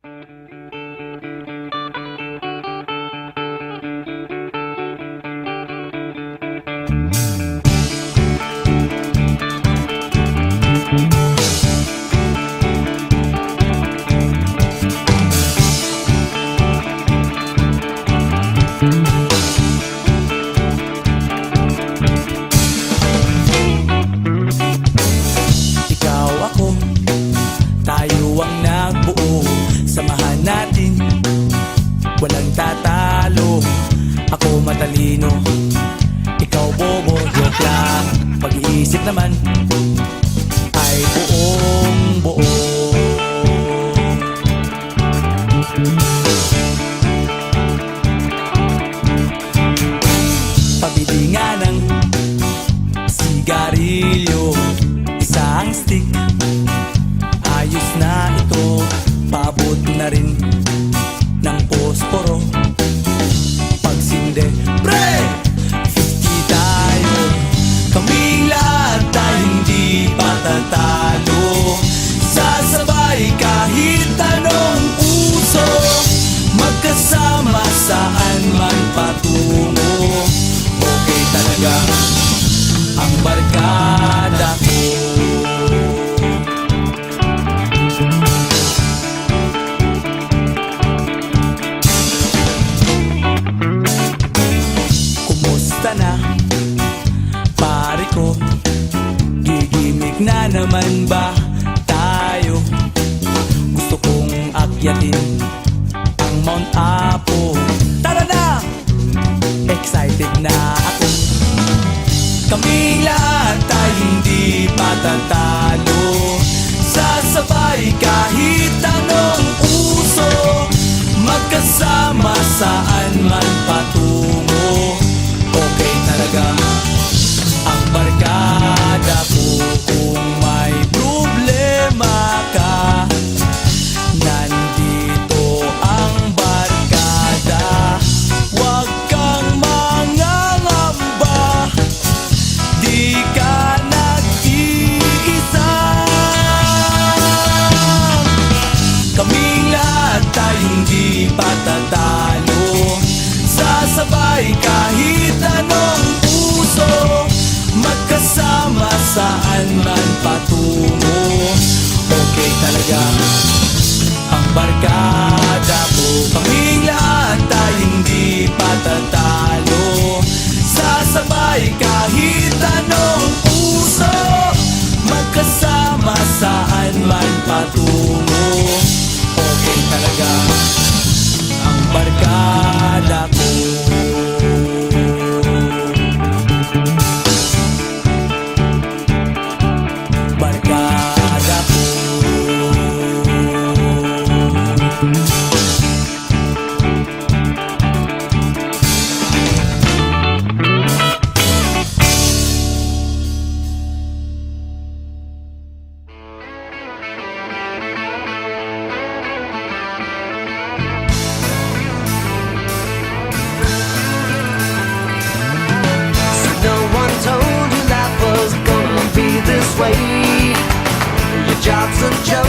Ikaw ako, tayo ang nagbuo. Samahan natin, walang tatalo. Ako matalino, ikaw bobo. Joke lang, pag-iisip naman ay buong buo. Pabili nga ng sigarilyo, isang stick, ayos na ito. Paabot na rin ng posporo. Pagsinde, pre! 50 tayo, kaming lahat tayo hindi patatalo. Sasabay kahit anong uso, magkasama saan man patungo. Okay talaga ang barkada ko. Kumusta na, pare ko? Gigimik na naman ba tayo? Gusto kong akyatin ang Mount Apo. Tara na! Excited na ako. Kaming lahat tayo hindi patatalo. Sasabay kahit anong uso, magkasama saan man patungo. Okay talaga ang barkada ko. Kung may problema ka, nandito ang barkada. Huwag kang mangangamba, di ka nag-iisa. Kaming lahat tayo hindi patatalo. Sasabay kahit anong uso, magkasama saan man patungo. Okay talaga ang barkada ko. Kaming lahat tayo hindi patatalo. Sasabay kahit anong uso, magkasama saan man patungo. Okay talaga ang barkada ko. Barkada ko. Your job's a job.